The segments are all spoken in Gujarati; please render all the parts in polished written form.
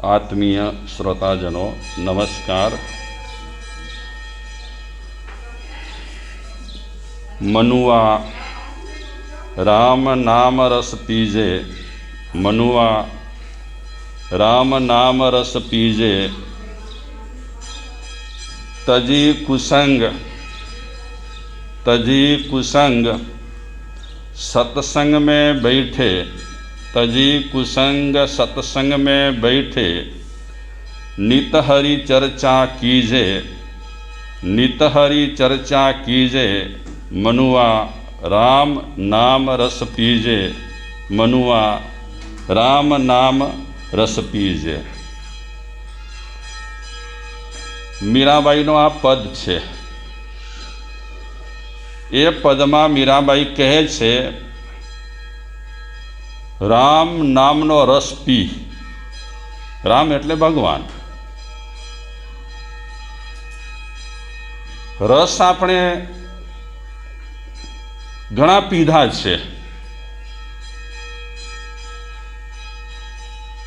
आत्मीय श्रोताजनों नमस्कार। मनुआ राम नाम रस पीजे, मनुआ राम नाम रस पीजे, तजी कुसंग सत्संग में बैठे, तजी कुसंग सत्संग में बैठे, नित हरि चर्चा कीजे, नित हरि चर्चा कीजे, मनुआ राम नाम रस पीजे, मनुआ राम नाम रस पीजे। मीराबाईनो आ पद छे। ए पदमां मीराबाई कहे छे राम नामनो रस पी। राम एटले भगवान। रस आपणे घणा पीधा छे,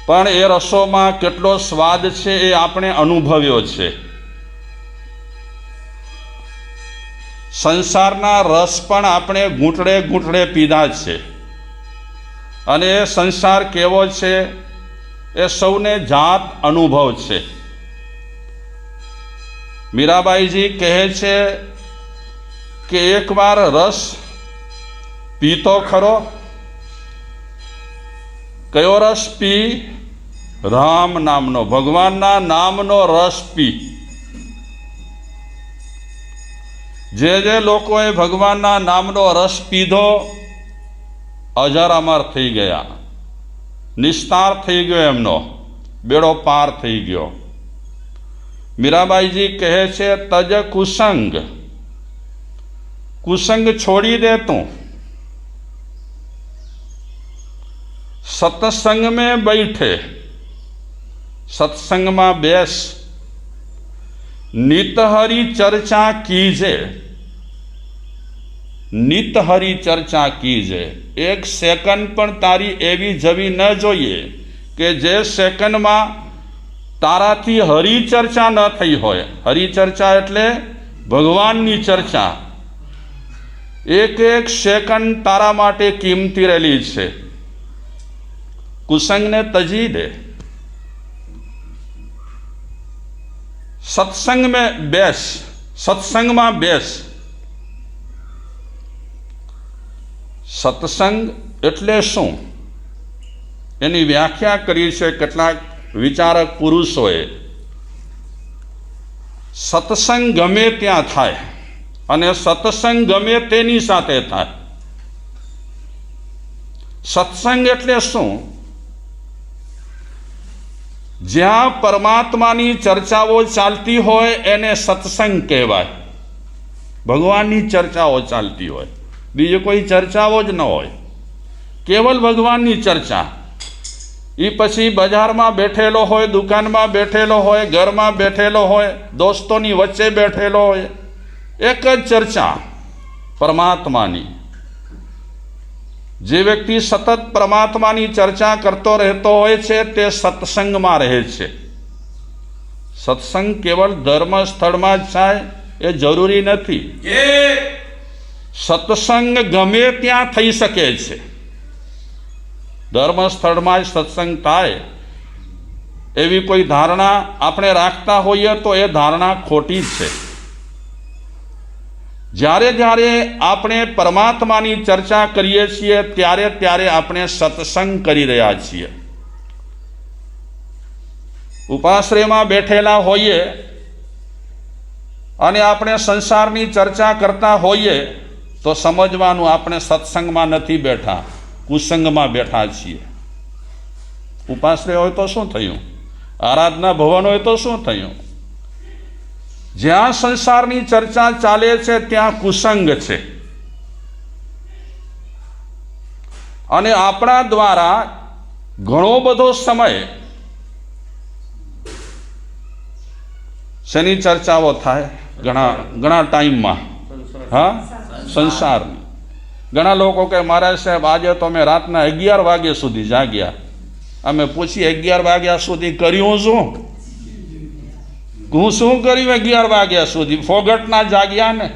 पण ए रसोमां केटलो स्वाद छे ए आपणे अनुभव्यो छे। संसारना रस पण आपणे घूंटड़े घूंटड़े पीधा छे अने संसार केवो छे ए सौने जात अनुभव छे। मीराबाई जी कहे छे कि एक बार रस पीतो खरो। कयो रस पी? राम नामनो, भगवानना नामनो रस पी। जे लोकोए भगवानना नामनो रस पीधो अजर अमर थई गया, निस्तार थई गयो, एमनो बेड़ो पार थई गयो। मीराबाई जी कहे छे तज कुसंग, कुसंग छोड़ी दे तू, सत्संग में बैठे, सत्संग में बेस, नित हरि चर्चा कीजे, नित हरि चर्चा कीजे। एक सेकंड पण तारी एवी जवी न जोईए के जे सेकंड में ताराथी हरि चर्चा न थई होय। हरि चर्चा एटले भगवाननी चर्चा। एक एक सेकंड तारा माटे कीमती रहेली छे। कुसंग ने तजी दे, सत्संग में बेस, सत्संग में बेस। सत्संग एटले शुं एनी व्याख्या करी छे કેટલાક विचारक पुरुषोए। सत्संग गमे त्यां थाय अने सत्संग गमे तेनी साथे थाय। सत्संग एटले शुं? ज्यां परमात्मानी चर्चाओ चालती होय एने सत्संग कहेवाय। भगवाननी चर्चाओ चालती होय, बीजी कोई चर्चाओ ज न होय, केवल भगवाननी चर्चा। ई पछी बजार में बैठेलो होय, दुकान में बैठेलो होय, घर में बैठेलो होय, दोस्तोनी वच्चे बैठेलो होय, एक ज चर्चा परमात्मानी। जे व्यक्ति सतत परमात्मानी चर्चा करतो रहतो होय छे ते सत्संग में रहे छे। सत्संग केवल धर्म स्थल में ज थाय ए जरूरी नथी। सत्संग गमे त्यां थई शके छे। धर्म स्थल में सत्संग थाय एवी कोई धारणा आपणे राखता होईए तो ए धारणा खोटी छे। ज्यारे ज्यारे आपणे परमात्मानी चर्चा करीए छीए त्यारे त्यारे आपणे सत्संग करी रह्या छीए। उपाश्रय में बैठेला होईए अने आपणे संसारनी चर्चा करता होईए तो समझवानुं आपणे सत्संग में नथी बैठा, कुसंग में बैठा छीए। उपाश्रय होय तो शुं थयुं? आराधना भवन होय तो शुं थयुं? ज्यां संसारनी चर्चा चाले छे त्यां कुसंग छे। अने आपणा द्वारा घणो बधो समय शनी चर्चाओ थाय घणा टाइम में। हाँ, संसारनी। घणा लोको के महाराज साहेब आज तो मैं रातना 11 वागे सुधी जाग्या। અમે પૂછી 11 વાગ્યા સુધી કર્યું શું? હું શું કર્યું 11 વાગ્યા સુધી? ફોગટના જાગ્યા ને.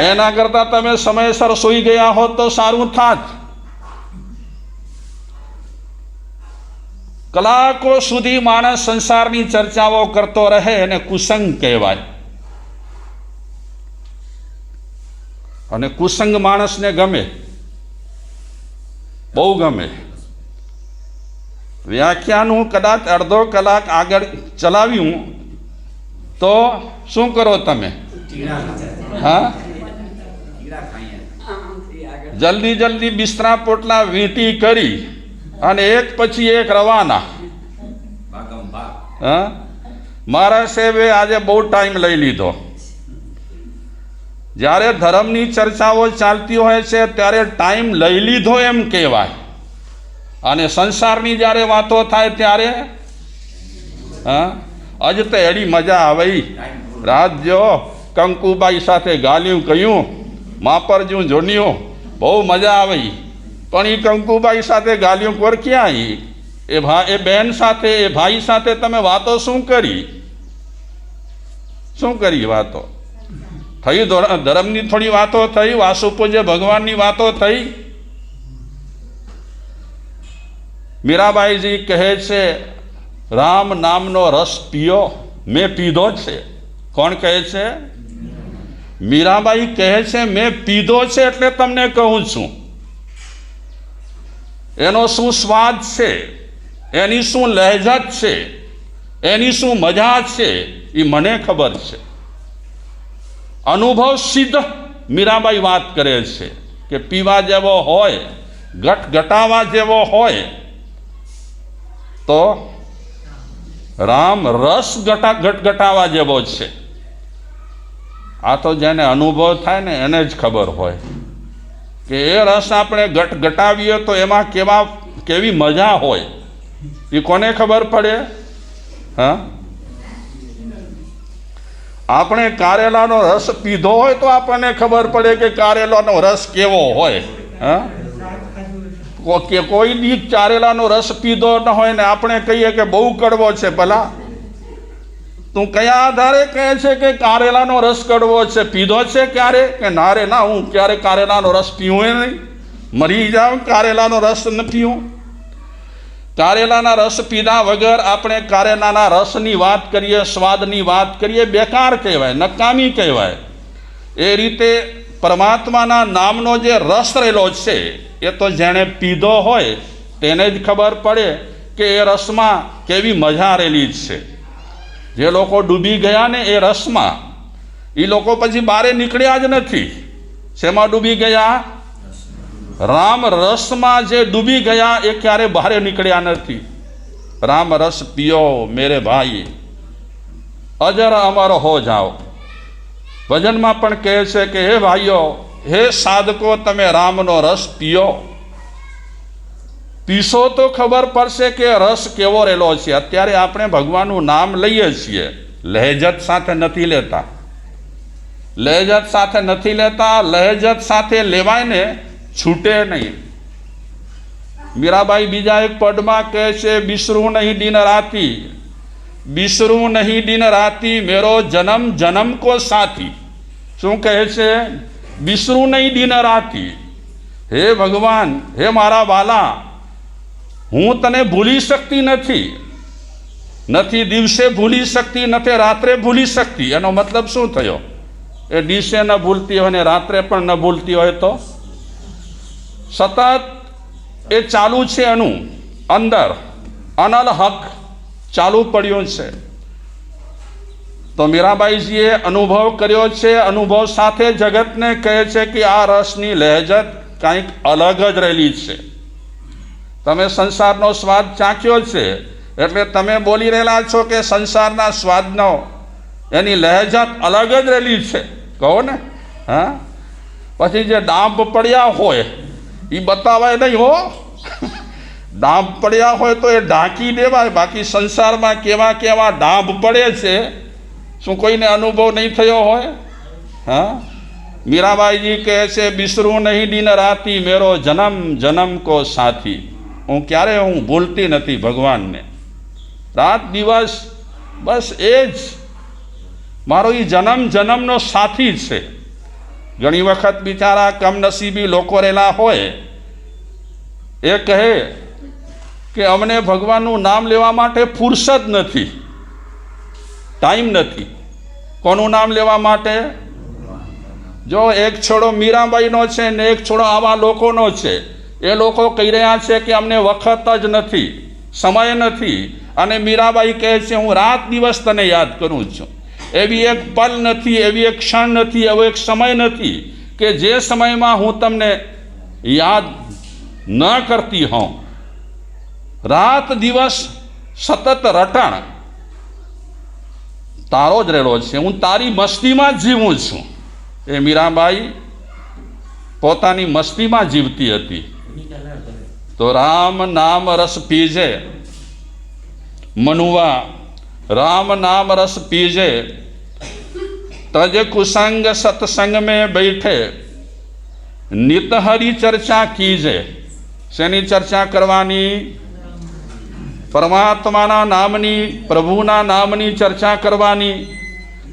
એના કરતા તમે સમયસર સૂઈ ગયા હોત તો સારું થાત. કલાકો સુધી માણસ સંસારની ચર્ચાઓ કરતો રહે એને કુસંગ કહેવાય. અને કુસંગ માણસને ગમે, બહુ ગમે. વ્યાખ્યાન હું કદાચ અડધો કલાક આગળ ચલાવ્યું તો શું કરો તમે? હા, જલ્દી જલ્દી બિસ્તરા પોટલા વીંટી કરી અને એક પછી એક રવાના. હા, મારા સાહેબે આજે બહુ ટાઈમ લઈ લીધો. જ્યારે ધર્મની ચર્ચાઓ ચાલતી હોય છે ત્યારે ટાઈમ લઈ લીધો એમ કહેવાય, અને સંસારની જ્યારે વાતો થાય ત્યારે હજ તો એડી મજા આવે. રાત જો કંકુબાઈ સાથે ગાલ્યું કહ્યું, માપરજું જોન્યું, બહુ મજા આવે. પણ એ કંકુબાઈ સાથે ગાલ્યું કોર ક્યાં? એ બહેન સાથે, એ ભાઈ સાથે તમે વાતો શું કરી? શું કરી વાતો થઈ? ધર્મની થોડી વાતો થઈ, વાસુ પૂજ્ય ભગવાનની વાતો થઈ. મીરાબાઈજી કહે છે, રામ નામનો રસ પીઓ, મેં પીધો છે. કોણ કહે છે? મીરાબાઈ કહે છે, મેં પીધો છે એટલે તમને કહું છું. એનો શું સ્વાદ છે, એની શું લહેજત છે, એની શું મજા છે, એ મને ખબર છે. અનુભવ સિદ્ધ મીરાબાઈ વાત કરે છે કે પીવા જેવો હોય, ગટગટાવા જેવો હોય તો રામ રસ ગટગટાવા જેવો છે. આ તો જેને અનુભવ થાય ને એને જ ખબર હોય કે એ રસ આપણે ગટગટાવીએ તો એમાં કેવી મજા હોય. એ કોને ખબર પડે? હા, આપણે કારેલાનો રસ પીધો હોય તો આપણને ખબર પડે કે કારેલાનો રસ કેવો હોય. હા, કે કોઈ દી કારેલાનો રસ પીધો ન હોય ને આપણે કહીએ કે બહુ કડવો છે. ભલા તું કયા આધારે કહે છે કે કારેલાનો રસ કડવો છે? પીધો છે ક્યારે? કે ના રે ના, હું ક્યારે કારેલાનો રસ પીવું નહીં, મરી જાઉં કારેલાનો રસ ન પીવું. કારેલાના રસ પીધા વગર આપણે કારેલાના રસની વાત કરીએ, સ્વાદની વાત કરીએ, બેકાર કહેવાય, નકામી કહેવાય. એ રીતે પરમાત્માના નામનો જે રસ રહેલો છે એ તો જેણે પીધો હોય તેને જ ખબર પડે કે એ રસમાં કેવી મજા રહેલી છે. જે લોકો ડૂબી ગયા ને એ રસમાં, એ લોકો પછી બહાર નીકળ્યા જ નથી. શેમાં ડૂબી ગયા? રામ રસમાં જે ડૂબી ગયા એ ક્યારે બહાર નીકળ્યા નથી. રામ રસ પીઓ મેરે ભાઈ, અજર અમર હો જાઓ. ભજનમાં પણ કહે છે કે હે ભાઈઓ, હે સાધકો, તમે રામનો રસ પીઓ. પીશો તો ખબર પડશે કે રસ કેવો રહેલો છે. અત્યારે આપણે ભગવાનનું નામ લઈએ છીએ, લહેજત સાથે નથી લેતા. લહેજત સાથે નથી લેતા. લહેજત સાથે લેવાય ને છૂટે નહીં. મીરાબાઈ બીજા એક પદમાં કહે છે, બિસરું નહીં દિન રાતી, બિસરું નહીં દિન રાતી, મેરો જન્મ જન્મ કો સાથી. શું કહે છે? બિસરું નહીં દિન રાતી. હે ભગવાન, હે મારા વાલા, હું તને ભૂલી શકતી નથી. નથી દિવસે ભૂલી શકતી, નથી રાત્રે ભૂલી શકતી. એનો મતલબ શું થયો? એ દિવસે ન ભૂલતી હોય ને રાત્રે પણ ન ભૂલતી હોય તો સતત એ ચાલુ છે. એનું અંદર અનલ હક ચાલુ પડ્યું છે. તો મીરાબાઈજીએ અનુભવ કર્યો છે. અનુભવ સાથે જગતને કહે છે કે આ રસની લહેજત કંઈક અલગ જ રહેલી છે. તમે સંસારનો સ્વાદ ચાખ્યો છે એટલે તમે બોલી રહેલા છો કે સંસારના સ્વાદનો એની લહેજત અલગ જ રહેલી છે. કહો ને. હા, પછી જે ડાંબ પડ્યા હોય એ બતાવાય નહીં હો. ડાંબ પડ્યા હોય તો એ ઢાંકી દેવાય. બાકી સંસારમાં કેવા કેવા ડાંબ પડે છે, શું કોઈને અનુભવ નહીં થયો હોય? હા, મીરાબાઈજી કહે છે, બિસરું નહીં દિન રાતી, મેરો જન્મ જન્મ કો સાથી. હું ભૂલતી નથી ભગવાનને. રાત દિવસ બસ એ જ મારો એ જન્મ જન્મનો સાથી છે. ઘણી વખત બિચારા કમનસીબી લોકો રહેલા હોય એ કહે કે અમને ભગવાનનું નામ લેવા માટે ફુરસદ નથી, ટાઈમ નથી. કોનું નામ લેવા માટે? જો એક છોડો મીરાબાઈનો છે ને એક છોડો આવા લોકોનો છે. એ લોકો કહી રહ્યા છે કે અમને વખત જ નથી, સમય નથી. અને મીરાબાઈ કહે છે હું રાત દિવસ તને યાદ કરું છું. એવી એક પલ નથી, એવી એક ક્ષણ નથી, એવો એક સમય નથી કે જે સમયમાં હું તમને યાદ ન કરતી હોઉં. રાત દિવસ સતત રટણ તારો જ રહેલો છે. હું તારી મસ્તીમાં જ જીવું છું. એ મીરાબાઈ પોતાની મસ્તીમાં જીવતી હતી. તો રામ નામ રસ પીજે મનુવા, राम नाम रस पीजे, तज कुसंग सत्संग में बैठे, नित हरि चर्चा कीजे. શેની ચર્ચા કરવાની? પરમાત્માના નામની, પ્રભુના નામની ચર્ચા કરવાની.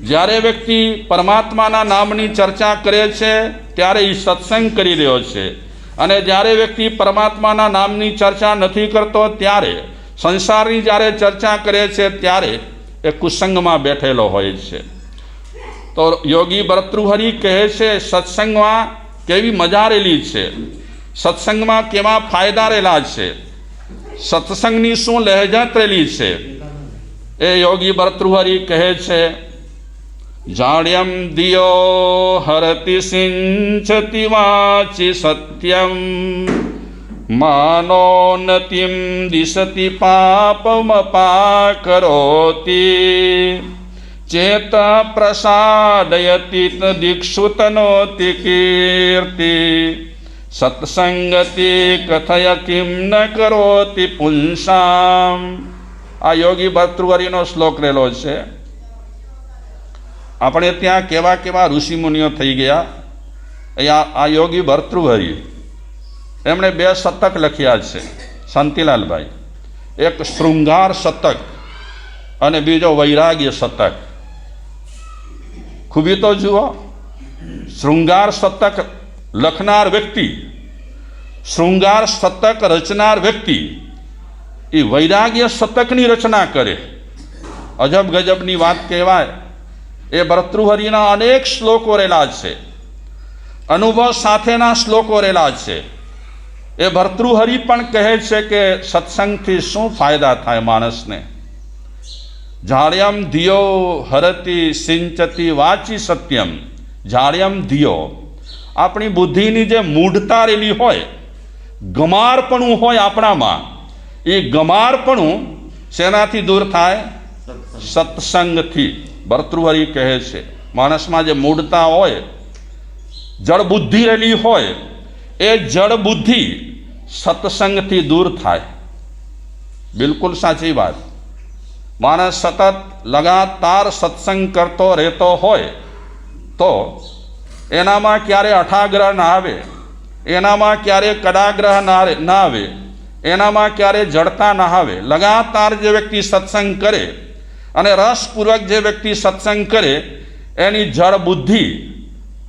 જ્યારે વ્યક્તિ પરમાત્માના નામની ચર્ચા કરે છે ત્યારે એ સત્સંગ કરી રહ્યો છે. અને જ્યારે વ્યક્તિ પરમાત્માના નામની ચર્ચા નથી કરતો ત્યારે, સંસારની જ્યારે ચર્ચા કરે છે ત્યારે એ કુસંગમાં બેઠેલો હોય છે. તો યોગી ભર્તૃહરિ કહે છે સત્સંગમાં કેવી મજા રહેલી છે, સત્સંગમાં કેવા ફાયદા રહેલા છે, સત્સંગની શું લહેજત રહેલી છે. એ યોગી ભર્તૃહરિ કહે છે જાડ્યમ દિયો હરતિ સિંચતિ વાચી સત્યમ, માનોન્નતિમ દિશતિ પાપમપાકરોતિ, ચેત પ્રસાદયતિ દીક્ષુ તનોતિ કીર્તિ, સત્સંગતિ કથય કિમ ન કરોતિ પુંસામ. આ યોગી ભર્તૃહરિનો શ્લોક રહેલો છે. આપણે ત્યાં કેવા કેવા ઋષિમુનિઓ થઈ ગયા. આ યોગી ભર્તૃહરિ એમણે 2 શતક લખ્યા છે શાંતિલાલભાઈ. એક શૃંગાર શતક અને બીજો વૈરાગ્ય શતક. ખૂબી તો જુઓ, શૃંગાર શતક લખનાર વ્યક્તિ, શૃંગાર શતક રચનાર વ્યક્તિ એ વૈરાગ્ય શતકની રચના કરે. અજબ ગજબની વાત કહેવાય. એ ભર્તૃહરિના અનેક શ્લોકો રહેલા છે, અનુભવ સાથેના શ્લોકો રહેલા છે. એ ભર્તૃહરિ પણ કહે છે કે સત્સંગથી શું ફાયદા થાય માણસને. જાડ્યમ ધિયો હરતિ સિંચતિ વાચી સત્યમ. જાડ્યમ ધિયો, આપણી બુદ્ધિની જે મૂઢતા રહેલી હોય, ગમારપણું હોય આપણામાં, એ ગમારપણું શેનાથી દૂર થાય? સત્સંગથી. ભર્તૃહરિ કહે છે માણસમાં જે મૂઢતા હોય, જળ બુદ્ધિ રહેલી હોય, એ જળ બુદ્ધિ સત્સંગથી દૂર થાય. બિલકુલ સાચી વાત. માણસ સતત લગાતાર સત્સંગ કરતો રહેતો હોય તો એનામાં ક્યારે અઠાગ્રહ ના આવે, એનામાં ક્યારે કડાગ્રહ ના આવે, એનામાં ક્યારે જડતા ના આવે. લગાતાર જે વ્યક્તિ સત્સંગ કરે અને રસપૂર્વક જે વ્યક્તિ સત્સંગ કરે એની જળ બુદ્ધિ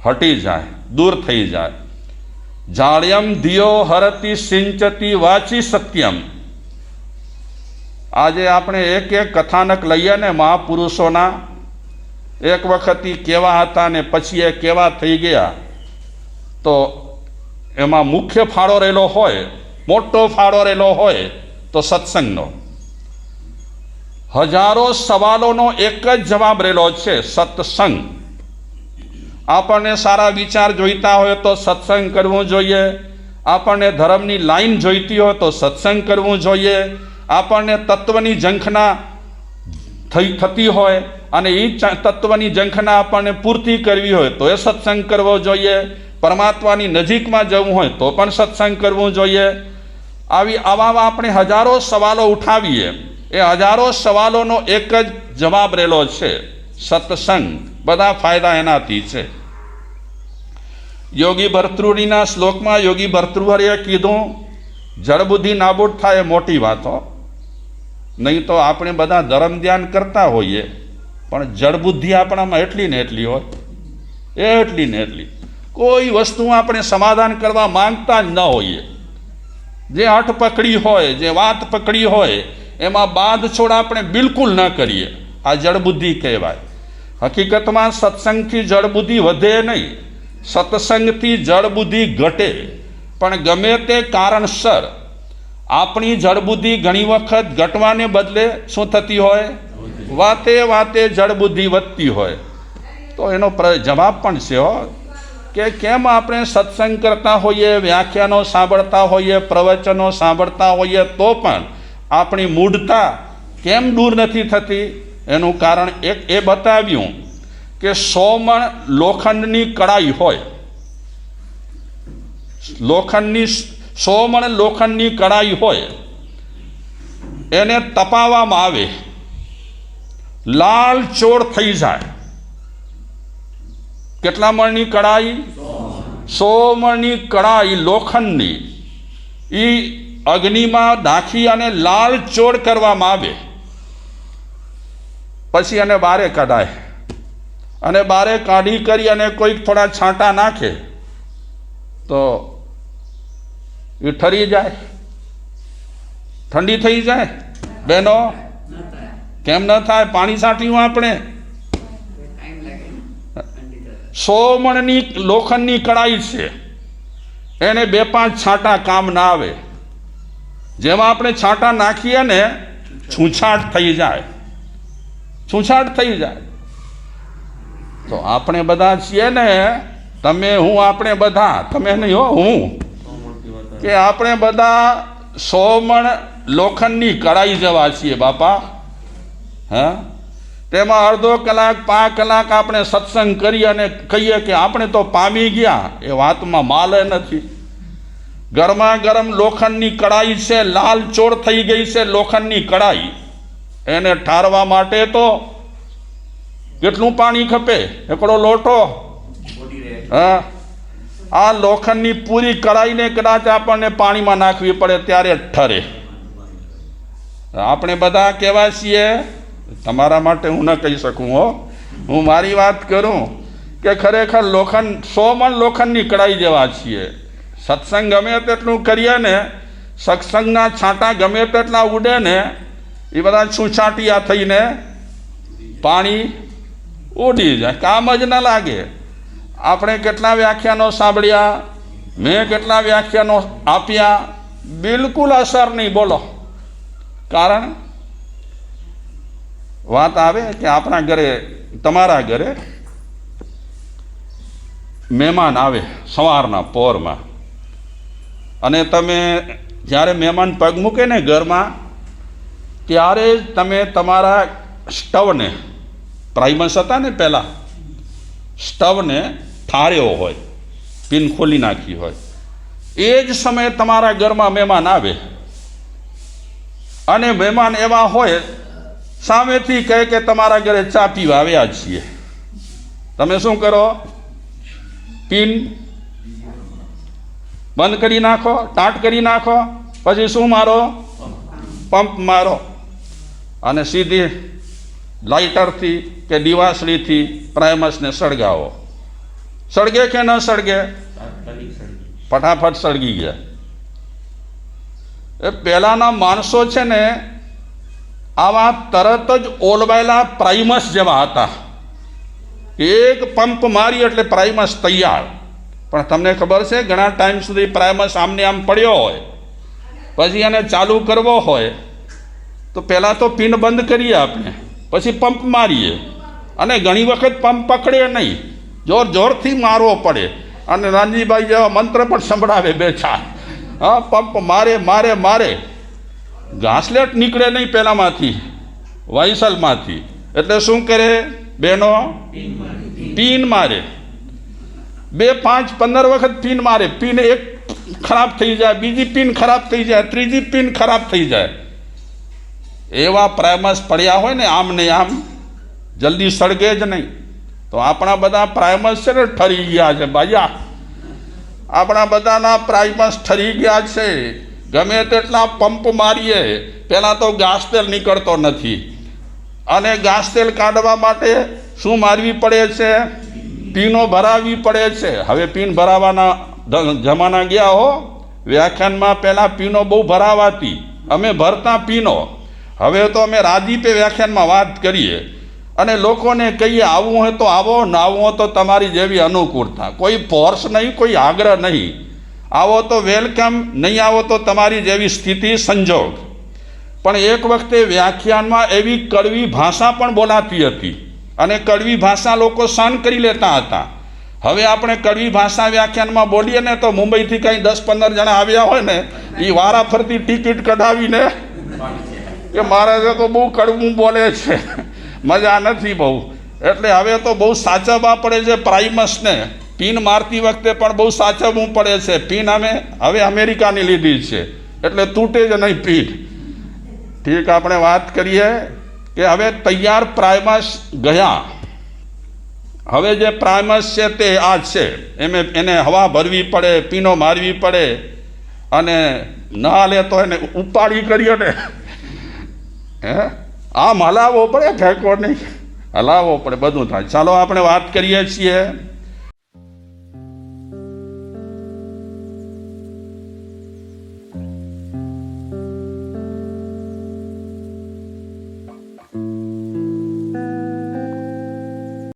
હટી જાય, દૂર થઈ જાય. જાડ્યમ ધિયો હરતિ સિંચતિ વાચી સત્યમ. આજે આપણે એક એક કથાનક લઈએ ને મહાપુરુષોના, એક વખત કેવા હતા ને પછી એ કેવા થઈ ગયા, તો એમાં મુખ્ય ફાળો રહેલો હોય, મોટો ફાળો રહેલો હોય તો સત્સંગનો. હજારો સવાલોનો એક જ જવાબ રહેલો છે, સત્સંગ. આપણને સારા વિચાર જોઈતા હોય તો સત્સંગ કરવું જોઈએ, આપણને ધર્મની લાઈન જોઈતી હોય તો સત્સંગ કરવું જોઈએ, આપણને તત્વની ઝંખના થતી હોય અને એ તત્વની ઝંખના આપણને પૂર્તિ કરવી હોય તો એ સત્સંગ કરવો જોઈએ, પરમાત્માની નજીકમાં જવું હોય તો પણ સત્સંગ કરવું જોઈએ. આવા આપણે હજારો સવાલો ઉઠાવીએ, એ હજારો સવાલોનો એક જ જવાબ રહેલો છે, સત્સંગ. બધા ફાયદા એનાથી છે. યોગી ભર્તૃહરિના શ્લોકમાં યોગી ભર્તૃહરિએ કીધું જળબુદ્ધિ નાબૂદ થાય એ મોટી વાત હો. નહીં તો આપણે બધા ધર્મ ધ્યાન કરતા હોઈએ પણ જળબુદ્ધિ આપણામાં એટલી ને એટલી હોય, એટલી ને એટલી. કોઈ વસ્તુ આપણે સમાધાન કરવા માંગતા જ ન હોઈએ. જે હઠ પકડી હોય, જે વાત પકડી હોય એમાં બાંધછોડ આપણે બિલકુલ ન કરીએ. આ જળબુદ્ધિ કહેવાય. હકીકતમાં સત્સંગથી જળબુદ્ધિ વધે નહીં, સત્સંગથી જળબુદ્ધિ ઘટે. પણ ગમે તે કારણસર આપણી જળબુદ્ધિ ઘણી વખત ઘટવાને બદલે શું થતી હોય? વાતે વાતે જળબુદ્ધિ વધતી હોય. તો એનો જવાબ પણ છે હો કે કેમ આપણે સત્સંગ કરતા હોઈએ, વ્યાખ્યાનો સાંભળતા હોઈએ, પ્રવચનો સાંભળતા હોઈએ તો પણ આપણી મૂઢતા કેમ દૂર નથી થતી? એનું કારણ એક એ બતાવ્યું કે 100 મણ લોખંડની કડાઈ હોય, 100 મણ લોખંડની કડાઈ હોય, એને તપાવવામાં આવે, લાલ ચોળ થઈ જાય. કેટલા મણની કડાઈ? 100 મણની કડાઈ લોખંડની એ અગ્નિમાં નાખી અને લાલ ચોળ કરવામાં આવે. પછી એને બારે કઢાય અને બારે કાઢી કરી અને કોઈક થોડા છાંટા નાખે તો એ ઠરી જાય, ઠંડી થઈ જાય. બહેનો કેમ ન થાય? પાણી છાંટ્યું આપણે. 100 મણની લોખંડની કડાઈ છે, એને 2-5 છાંટા કામ ના આવે. જેમાં આપણે છાંટા નાખીએ ને છૂછાટ થઈ જાય, છૂછાટ થઈ જાય. તો આપણે બધા છીએ ને, તમે હું આપણે બધા, તમે નહીં હો, હું, કે આપણે બધા 100 મણ લોખંડની કડાઈ જેવા છીએ બાપા. હા, તેમાં અડધો કલાક 5 કલાક આપણે સત્સંગ કરી અને કહીએ કે આપણે તો પામી ગયા, એ વાતમાં માલે નથી. ગરમા ગરમ લોખંડની કડાઈ છે, લાલ ચોળ થઈ ગઈ છે લોખંડની કડાઈ. એને ઠારવા માટે તો કેટલું પાણી ખપે? એકડો લોટો. હા, આ લોખંડની પૂરી કડાઈને કદાચ આપણને પાણીમાં નાખવી પડે ત્યારે ઠરે. આપણે બધા કેવા છીએ? તમારા માટે હું ન કહી શકું હો, હું મારી વાત કરું કે ખરેખર 100 મણ લોખંડની કડાઈ જેવા છીએ. સત્સંગ ગમે તેટલું કરીએ ને, સત્સંગના છાંટા ગમે તેટલા ઉડે ને, એ બધા છૂછાટિયા થઈને પાણી ઉડી જાય, કામ જ ન લાગે. આપણે કેટલા વ્યાખ્યાનો સાંભળ્યા, મેં કેટલા વ્યાખ્યાનો આપ્યા, બિલકુલ અસર નહીં. બોલો કારણ? વાત આવે કે આપણા ઘરે, તમારા ઘરે મહેમાન આવે સવારના પોરમાં, અને તમે જ્યારે મહેમાન પગ મૂકે ને ઘરમાં, ત્યારે તમે તમારા સ્ટવને, પ્રાઇમસ હતા ને પહેલાં, સ્ટવને ઠાર્યો હોય, પિન ખોલી નાખી હોય. એ જ સમયે તમારા ઘરમાં મહેમાન આવે અને મહેમાન એવા હોય સામેથી કહે કે તમારા ઘરે ચા પીવા આવ્યા છીએ. તમે શું કરો? પિન બંધ કરી નાખો, ટાટ કરી નાખો, પછી શું મારો? પંપ મારો અને સીધી લાઇટરથી કે દિવાસળીથી પ્રાઇમસને સળગાવો. સળગે કે ન સળગે? ફટાફટ સળગી ગયા. એ પહેલાંના માણસો છે ને આવા તરત જ ઓલવાયેલા પ્રાઇમસ જેવા હતા. એક પંપ મારી એટલે પ્રાઇમસ તૈયાર. પણ તમને ખબર છે ઘણા ટાઈમ સુધી પ્રાઇમસ આમને આમ પડ્યો હોય, પછી એને ચાલુ કરવો હોય તો પહેલાં તો પિન બંધ કરીએ આપણે, પછી પંપ મારીએ, અને ઘણી વખત પંપ પકડે નહીં, જોર જોરથી મારવો પડે, અને રાનજીભાઈ જેવા મંત્ર પણ સંભળાવે 2-4. હા, પંપ મારે મારે મારે, ઘાસલેટ નીકળે નહીં પહેલાંમાંથી, વાઇસલમાંથી. એટલે શું કરે બહેનો? પિન મારે, 2, 5, 15 વખત પિન મારે. પિન એક ખરાબ થઈ જાય, બીજી પિન ખરાબ થઈ જાય, ત્રીજી પિન ખરાબ થઈ જાય. એવા પ્રાઇમસ પડ્યા હોય ને આમ ને આમ, જલ્દી સળગે જ નહીં. તો આપણા બધા પ્રાઇમસ છે ને ઠરી ગયા છે ભાઈયા, આપણા બધાના પ્રાઇમસ ઠરી ગયા છે. ગમે તેટલા પંપ મારીએ પહેલાં તો ઘાસ તેલ નીકળતો નથી, અને ઘાસ તેલ કાઢવા માટે શું મારવી પડે છે? પીનો ભરાવવી પડે છે. હવે પીન ભરાવાના જમાના ગયા હો. વ્યાખ્યાનમાં પહેલાં પીનો બહુ ભરાવાતી, અમે ભરતા પીનો. હવે તો અમે રાજીપે વ્યાખ્યાનમાં વાત કરીએ અને લોકોને કહીએ આવવું હોય તો આવો, ના આવવું હોય તો તમારી જેવી અનુકૂળતા. કોઈ ફોર્સ નહીં, કોઈ આગ્રહ નહીં. આવો તો વેલકમ, નહીં આવો તો તમારી જેવી સ્થિતિ સંજોગ. પણ એક વખતે વ્યાખ્યાનમાં એવી કડવી ભાષા પણ બોલાતી હતી અને કડવી ભાષા લોકો સહન કરી લેતા હતા. હવે આપણે કડવી ભાષા વ્યાખ્યાનમાં બોલીએ ને તો મુંબઈથી કંઈ 10-15 જણા આવ્યા હોય ને એ વારા ફરતી ટિકિટ કઢાવીને કે મારે તો બહુ કડવું બોલે છે, મજા નથી બહુ. એટલે હવે તો બહુ સાચવવા પડે છે પ્રાઇમસને. પિન મારતી વખતે પણ બહુ સાચવવું પડે છે. પિન અમે હવે અમેરિકાની લીધી છે એટલે તૂટે જ નહીં પિન. ઠીક, આપણે વાત કરીએ કે હવે તૈયાર પ્રાઇમસ ગયા. હવે જે પ્રાઇમસ છે તે આ છે, એને હવા ભરવી પડે, પીનો મારવી પડે, અને ન હાલે તો એને ઉપાડી કરીએ ને આમ હલાવવો પડે, ફેંકો નહીં, હલાવવો પડે, બધું થાય. ચાલો આપણે વાત કરીએ છીએ